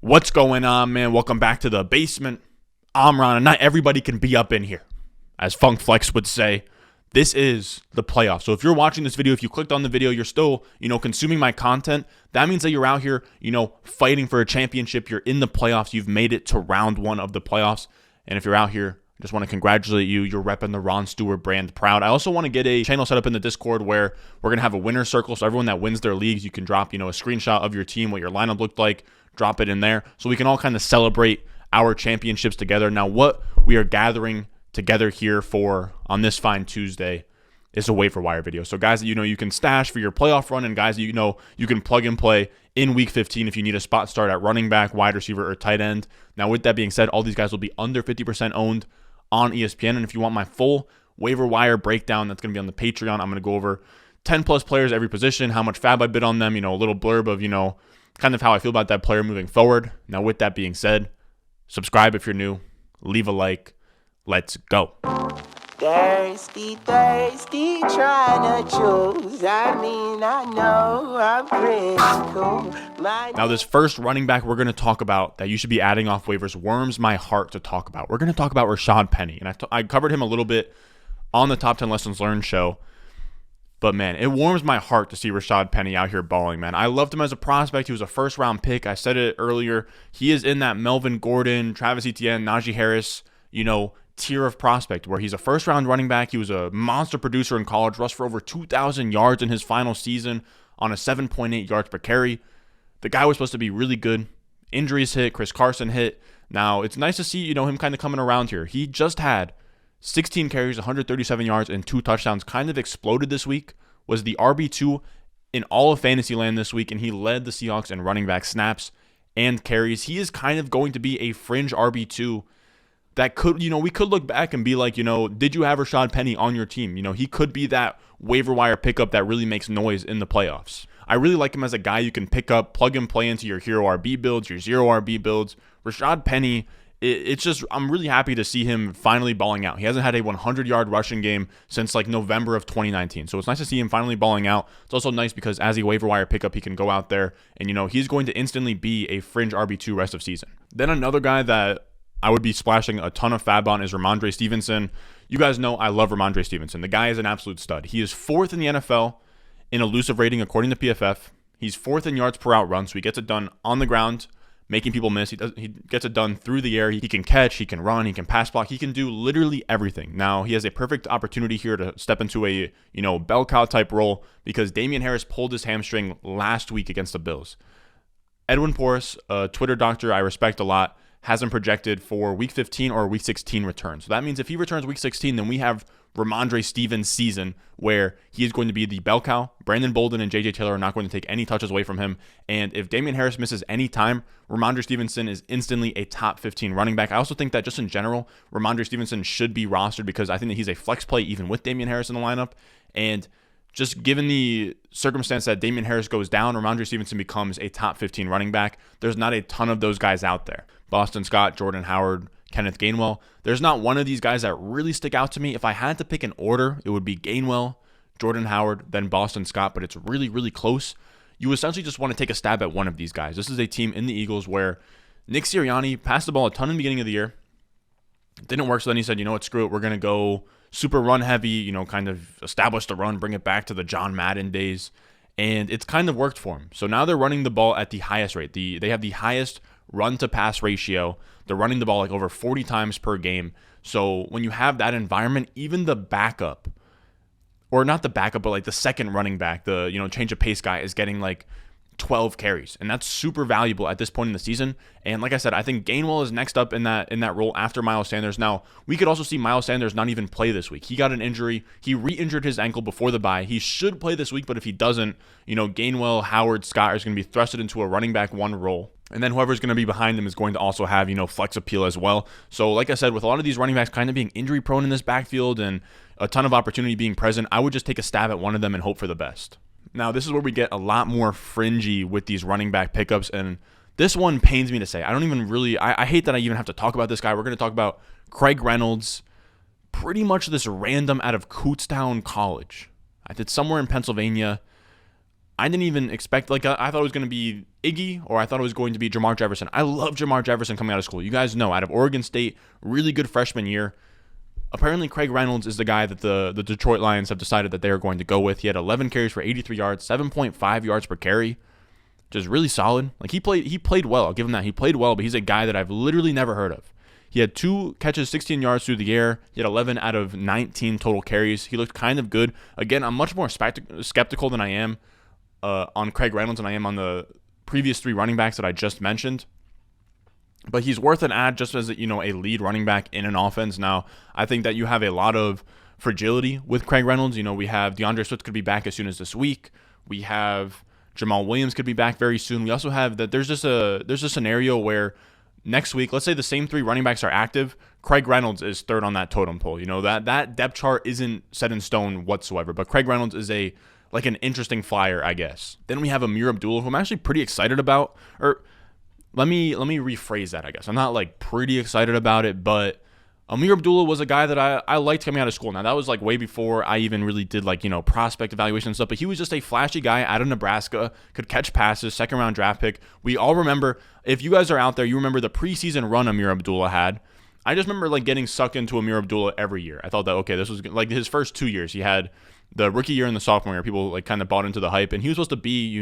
What's going on, man? Welcome back to the basement. I'm Ron, and not everybody can be up in here. As Funk Flex would say, this is the playoffs. So if you're watching this video, if you clicked on the video, you're still, consuming my content. That means that you're out here, fighting for a championship. You're in the playoffs. You've made it to round one of the playoffs. And if you're out here, I just want to congratulate you. You're repping the Ron Stewart brand proud. I also want to get a channel set up in the Discord where we're going to have a winner circle. So everyone that wins their leagues, you can drop, a screenshot of your team, what your lineup looked like, drop it in there so we can all kind of celebrate our championships together. Now, what we are gathering together here for on this fine Tuesday is a waiver wire video. So guys that you can stash for your playoff run, and guys that you can plug and play in week 15 if you need a spot start at running back, wide receiver, or tight end. Now, with that being said, all these guys will be under 50% owned on ESPN. And if you want my full waiver wire breakdown, that's going to be on the Patreon. I'm going to go over 10 plus players every position, how much fab I bid on them, a little blurb of, kind of how I feel about that player moving forward. Now, with that being said, subscribe if you're new, leave a like. Let's go. Thirsty, trying to choose. I know I'm critical. Now, this first running back we're going to talk about that you should be adding off waivers warms my heart to talk about. We're going to talk about Rashaad Penny, and I covered him a little bit on the Top 10 Lessons Learned show. But, man, it warms my heart to see Rashaad Penny out here balling, man. I loved him as a prospect. He was a first-round pick. I said it earlier. He is in that Melvin Gordon, Travis Etienne, Najee Harris, tier of prospect where he's a first-round running back. He was a monster producer in college, rushed for over 2,000 yards in his final season on a 7.8 yards per carry. The guy was supposed to be really good. Injuries hit. Chris Carson hit. Now, it's nice to see, him kind of coming around here. He just had 16 carries, 137 yards, and 2 touchdowns. Kind of exploded this week. Was the RB2 in all of Fantasyland this week, and he led the Seahawks in running back snaps and carries. He is kind of going to be a fringe RB2 that could, we could look back and be like, did you have Rashaad Penny on your team? He could be that waiver wire pickup that really makes noise in the playoffs. I really like him as a guy you can pick up, plug and play into your hero RB builds, your zero RB builds. Rashaad Penny, it's just, I'm really happy to see him finally balling out. He hasn't had a 100-yard rushing game since like November of 2019. So it's nice to see him finally balling out. It's also nice because as a waiver wire pickup, he can go out there and, he's going to instantly be a fringe RB2 rest of season. Then another guy that I would be splashing a ton of fab on is Rhamondre Stevenson. You guys know I love Rhamondre Stevenson. The guy is an absolute stud. He is 4th in the NFL in elusive rating according to PFF. He's 4th in yards per out run, so he gets it done on the ground, making people miss. He gets it done through the air. He can catch, he can run, he can pass block. He can do literally everything. Now, he has a perfect opportunity here to step into a, bell cow type role because Damian Harris pulled his hamstring last week against the Bills. Edwin Porras, a Twitter doctor I respect a lot, has him projected for week 15 or week 16 return. So that means if he returns week 16, then we have Rhamondre Stevens season where he is going to be the bell cow. Brandon Bolden and J.J. Taylor are not going to take any touches away from him. And if Damian Harris misses any time, Rhamondre Stevenson is instantly a top 15 running back. I also think that just in general, Rhamondre Stevenson should be rostered because I think that he's a flex play even with Damian Harris in the lineup. And just given the circumstance that Damian Harris goes down, Rhamondre Stevenson becomes a top 15 running back. There's not a ton of those guys out there. Boston Scott, Jordan Howard, Kenneth Gainwell. There's not one of these guys that really stick out to me. If I had to pick an order, it would be Gainwell, Jordan Howard, then Boston Scott, but it's really, really close. You essentially just want to take a stab at one of these guys. This is a team in the Eagles where Nick Sirianni passed the ball a ton in the beginning of the year. It didn't work, so then he said, screw it. We're going to go super run heavy, kind of establish the run, bring it back to the John Madden days, and it's kind of worked for him. So now they're running the ball at the highest rate. They have the highest run-to-pass ratio. They're running the ball like over 40 times per game. So when you have that environment, even the backup, or not the backup, but like the second running back, the change of pace guy is getting like 12 carries, and that's super valuable at this point in the season. And like I said, I think Gainwell is next up in that role after Miles Sanders. Now, we could also see Miles Sanders not even play this week. He got an injury. He re-injured his ankle before the bye. He should play this week, but if he doesn't, Gainwell, Howard, Scott is going to be thrusted into a running back one role. And then whoever's going to be behind them is going to also have, flex appeal as well. So like I said, with a lot of these running backs kind of being injury prone in this backfield and a ton of opportunity being present, I would just take a stab at one of them and hope for the best. Now, this is where we get a lot more fringy with these running back pickups, and this one pains me to say. I don't even really, I hate that I even have to talk about this guy. We're going to talk about Craig Reynolds, pretty much this random out of Kutztown College. I did somewhere in Pennsylvania. I didn't even expect, I thought it was going to be Iggy, or I thought it was going to be Jamar Jefferson. I love Jamar Jefferson coming out of school. You guys know, out of Oregon State, really good freshman year. Apparently, Craig Reynolds is the guy that the Detroit Lions have decided that they are going to go with. He had 11 carries for 83 yards, 7.5 yards per carry, which is really solid. Like, he played well. I'll give him that. He played well, but he's a guy that I've literally never heard of. He had 2 catches, 16 yards through the air. He had 11 out of 19 total carries. He looked kind of good. Again, I'm much more skeptical than I am on Craig Reynolds than I am on the previous 3 running backs that I just mentioned. But he's worth an add just as, a lead running back in an offense. Now, I think that you have a lot of fragility with Craig Reynolds. We have DeAndre Swift could be back as soon as this week. We have Jamal Williams could be back very soon. We also have that there's a scenario where next week, let's say the same 3 running backs are active, Craig Reynolds is third on that totem pole. That depth chart isn't set in stone whatsoever, but Craig Reynolds is an interesting flyer, I guess. Then we have Ameer Abdullah, who I'm actually pretty excited about. Or let me rephrase that, I guess. I'm not pretty excited about it, but Ameer Abdullah was a guy that I liked coming out of school. Now, that was way before I even really did prospect evaluation and stuff, but he was just a flashy guy out of Nebraska, could catch passes, second round draft pick. We all remember, if you guys are out there, you remember the preseason run Ameer Abdullah had. I just remember getting sucked into Ameer Abdullah every year. I thought that, okay, this was his first 2 years. He had the rookie year and the sophomore year. People kind of bought into the hype, and he was supposed to be,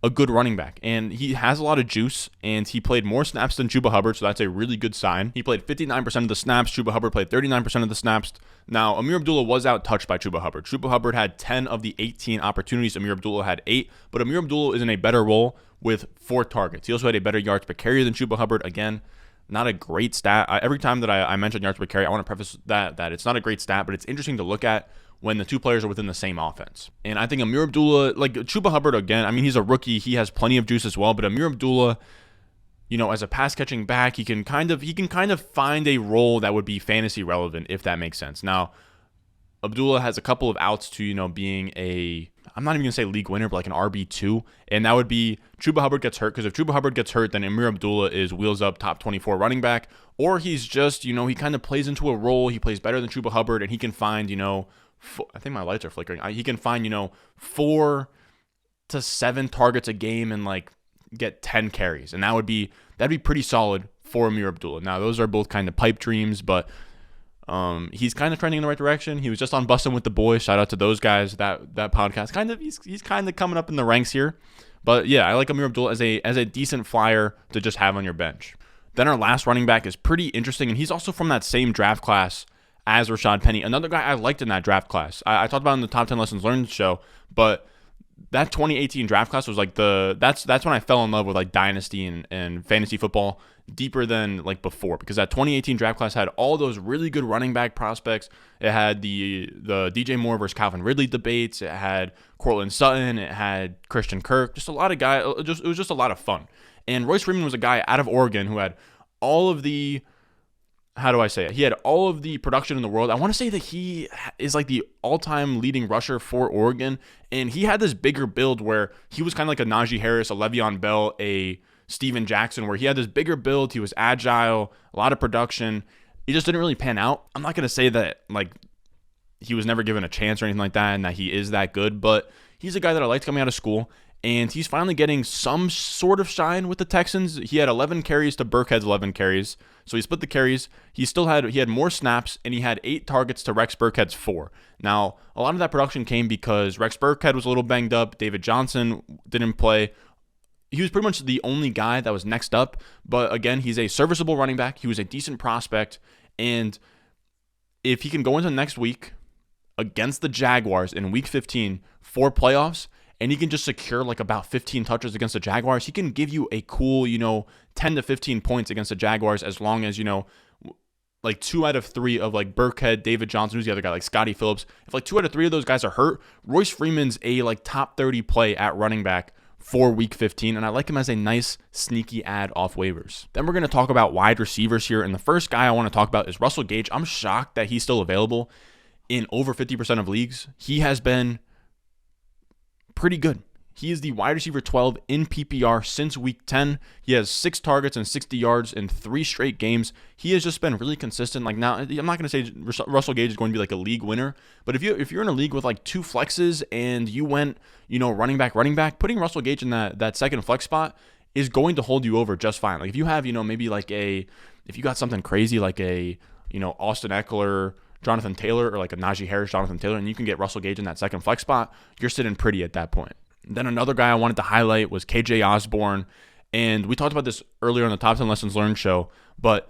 a good running back. And he has a lot of juice, and he played more snaps than Chuba Hubbard, so that's a really good sign. He played 59% of the snaps. Chuba Hubbard played 39% of the snaps. Now, Ameer Abdullah was out-touched by Chuba Hubbard. Chuba Hubbard had 10 of the 18 opportunities. Ameer Abdullah had 8, but Ameer Abdullah is in a better role with 4 targets. He also had a better yards per carry than Chuba Hubbard. Again, not a great stat. Every time that I mention yards per carry, I want to preface that it's not a great stat, but it's interesting to look at when the 2 players are within the same offense. And I think Ameer Abdullah, Chuba Hubbard, again, he's a rookie. He has plenty of juice as well, but Ameer Abdullah, as a pass catching back, he can kind of find a role that would be fantasy relevant, if that makes sense. Now, Abdullah has a couple of outs to, being I'm not even going to say league winner, but an RB2. And that would be Chuba Hubbard gets hurt. Because if Chuba Hubbard gets hurt, then Ameer Abdullah is wheels up top 24 running back. Or he's just, he kind of plays into a role. He plays better than Chuba Hubbard, and he can find, I think my lights are flickering. He can find, 4 to 7 targets a game and get 10 carries. And that'd be pretty solid for Ameer Abdullah. Now, those are both kind of pipe dreams, but he's kind of trending in the right direction. He was just on Bussin' with the Boys. Shout out to those guys. That podcast. He's kind of coming up in the ranks here. But yeah, I like Ameer Abdullah as a decent flyer to just have on your bench. Then our last running back is pretty interesting, and he's also from that same draft class as Rashaad Penny. Another guy I liked in that draft class. I talked about in the Top 10 Lessons Learned show, but that 2018 draft class was that's when I fell in love with Dynasty and fantasy football deeper than before, because that 2018 draft class had all those really good running back prospects. It had the DJ Moore versus Calvin Ridley debates. It had Cortland Sutton. It had Christian Kirk. Just a lot of guys. It was just a lot of fun. And Royce Freeman was a guy out of Oregon who had all of the, how do I say it? He had all of the production in the world. I want to say that he is the all-time leading rusher for Oregon, and he had this bigger build where he was kind of like a Najee Harris, a Le'Veon Bell, a Steven Jackson, where he had this bigger build. He was agile, a lot of production. He just didn't really pan out. I'm not going to say that he was never given a chance or anything like that and that he is that good, but he's a guy that I liked coming out of school. And he's finally getting some sort of shine with the Texans. He had 11 carries to Burkhead's 11 carries. So he split the carries. He had more snaps, and he had 8 targets to Rex Burkhead's 4. Now, a lot of that production came because Rex Burkhead was a little banged up. David Johnson didn't play. He was pretty much the only guy that was next up. But again, he's a serviceable running back. He was a decent prospect. And if he can go into next week against the Jaguars in Week 15 for playoffs, and he can just secure about 15 touches against the Jaguars, he can give you a cool, 10 to 15 points against the Jaguars, as long as, 2 out of 3 of Burkhead, David Johnson, who's the other guy, Scotty Phillips. If 2 out of 3 of those guys are hurt, Royce Freeman's a top 30 play at running back for Week 15, and I like him as a nice sneaky ad off waivers. Then we're going to talk about wide receivers here, and the first guy I want to talk about is Russel Gage. I'm shocked that he's still available in over 50% of leagues. He has been pretty good. He is the wide receiver 12 in PPR since week 10. He has 6 targets and 60 yards in 3 straight games. He has just been really consistent. Like, now, I'm not going to say Russel Gage is going to be like a league winner, but if you're in a league with like 2 flexes and you went, running back, putting Russel Gage in that second flex spot is going to hold you over just fine. Like, if you have, maybe like if you got something crazy like a, Austin Eckler, Jonathan Taylor, or like a Najee Harris, Jonathan Taylor, and you can get Russel Gage in that second flex spot, you're sitting pretty at that point. Then another guy I wanted to highlight was KJ Osborn. And we talked about this earlier on the Top 10 Lessons Learned show, but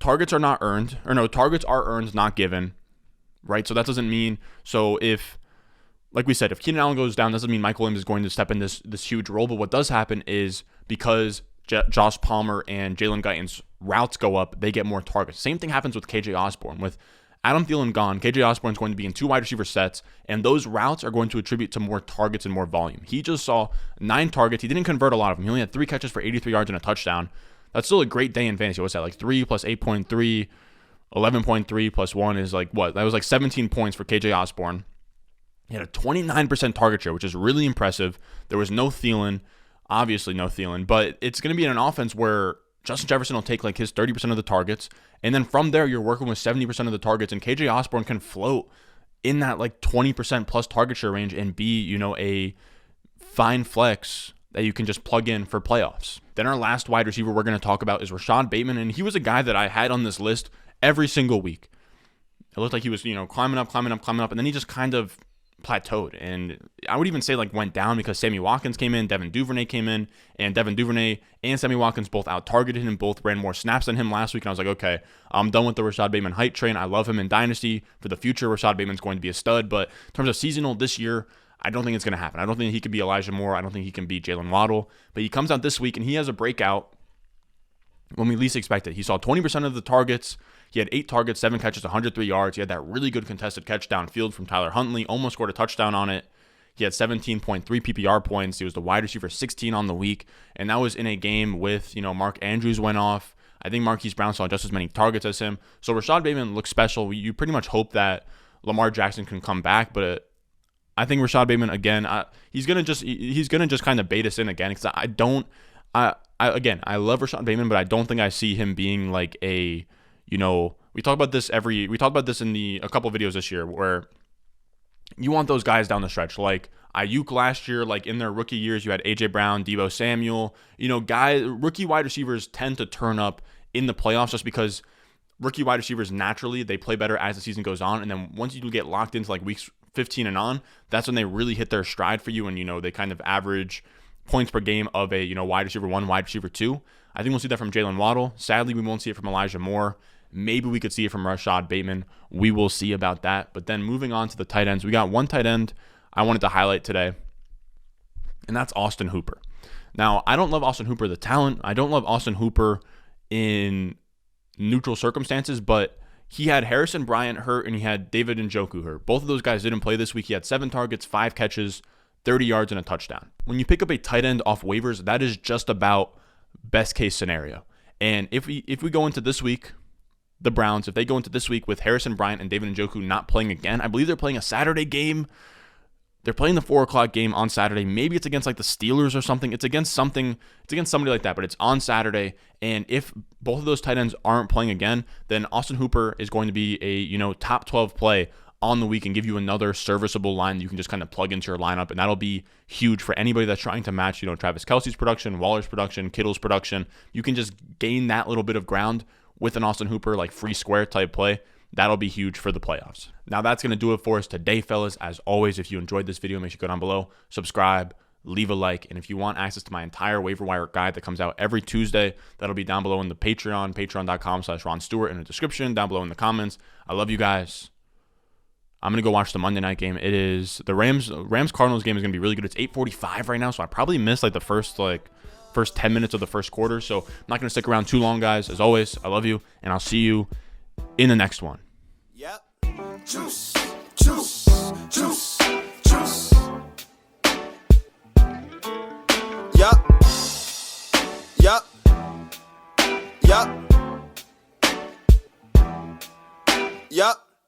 targets are not earned, targets are earned, not given, right? So that doesn't mean, like we said, if Keenan Allen goes down, doesn't mean Mike Williams is going to step in this huge role. But what does happen is because Josh Palmer and Jalen Guyton's routes go up, they get more targets. Same thing happens with KJ Osborn. With Adam Thielen gone, KJ Osborn is going to be in 2 wide receiver sets, and those routes are going to attribute to more targets and more volume. He just saw 9 targets. He didn't convert a lot of them. He only had 3 catches for 83 yards and a touchdown. That's still a great day in fantasy. What's that? Like 3 plus 8.3, 11.3 plus 1 is like what? That was like 17 points for KJ Osborn. He had a 29% target share, which is really impressive. There was no Thielen, obviously no Thielen, but it's going to be in an offense where Justin Jefferson will take like his 30% of the targets, and then from there you're working with 70% of the targets, and KJ Osborn can float in that like 20% plus target share range and be, a fine flex that you can just plug in for playoffs. Then our last wide receiver we're going to talk about is Rashod Bateman, and he was a guy that I had on this list every single week. It looked like he was, climbing up, and then he just kind of plateaued, and I would even say like went down because Sammy Watkins came in, Devin Duvernay came in, and Devin Duvernay and Sammy Watkins both out-targeted him, both ran more snaps than him last week, and I was like, okay, I'm done with the Rashod Bateman hype train. I love him in Dynasty. For the future, Rashod Bateman's going to be a stud, but in terms of seasonal this year, I don't think it's going to happen. I don't think he could be Elijah Moore. I don't think he can be Jalen Waddle, but he comes out this week, and he has a breakout when we least expect it. He saw 20% of the targets. He had 8 targets, 7 catches, 103 yards. He had that really good contested catch downfield from Tyler Huntley. Almost scored a touchdown on it. He had 17.3 PPR points. He was the wide receiver 16 on the week. And that was in a game with, Mark Andrews went off. I think Marquise Brown saw just as many targets as him. So Rashod Bateman looks special. You pretty much hope that Lamar Jackson can come back. But I think Rashod Bateman, again, he's gonna just kind of bait us in again. Because I love Rashod Bateman, but I don't think I see him being like a, we talk about this in a couple of videos this year where you want those guys down the stretch. Like Ayuk last year, like in their rookie years, you had AJ Brown, Deebo Samuel, rookie wide receivers tend to turn up in the playoffs just because rookie wide receivers naturally, they play better as the season goes on. And then once you get locked into like weeks 15 and on, that's when they really hit their stride for you. And, they kind of average points per game of a, wide receiver 1, wide receiver 2. I think we'll see that from Jalen Waddle. Sadly, we won't see it from Elijah Moore. Maybe we could see it from Rashod Bateman. We will see about that. But then moving on to the tight ends, we got one tight end I wanted to highlight today, and that's Austin Hooper. Now, I don't love Austin Hooper, the talent. I don't love Austin Hooper in neutral circumstances, but he had Harrison Bryant hurt and he had David Njoku hurt. Both of those guys didn't play this week. He had 7 targets, 5 catches, 30 yards, and a touchdown. When you pick up a tight end off waivers, that is just about best case scenario. And if we go into this week, the Browns, if they go into this week with Harrison Bryant and David Njoku not playing again, I believe they're playing a Saturday game. They're playing the 4 o'clock game on Saturday. Maybe it's against like the Steelers or something. It's against somebody like that, but it's on Saturday. And if both of those tight ends aren't playing again, then Austin Hooper is going to be a, top 12 play on the week and give you another serviceable line that you can just kind of plug into your lineup. And that'll be huge for anybody that's trying to match, Travis Kelce's production, Waller's production, Kittle's production. You can just gain that little bit of ground with an Austin Hooper, like free square type play. That'll be huge for the playoffs. Now that's going to do it for us today, fellas. As always, if you enjoyed this video, make sure you go down below, subscribe, leave a like. And if you want access to my entire waiver wire guide that comes out every Tuesday, that'll be down below in the Patreon, patreon.com/Ron Stewart in the description, down below in the comments. I love you guys. I'm going to go watch the Monday night game. It is the Rams-Cardinals game is going to be really good. It's 8:45 right now, so I probably missed like the first 10 minutes of the first quarter. So I'm not going to stick around too long, guys. As always, I love you, and I'll see you in the next one. Yep. Juice, juice, juice, juice. Yup. Yup. Yup. Yup.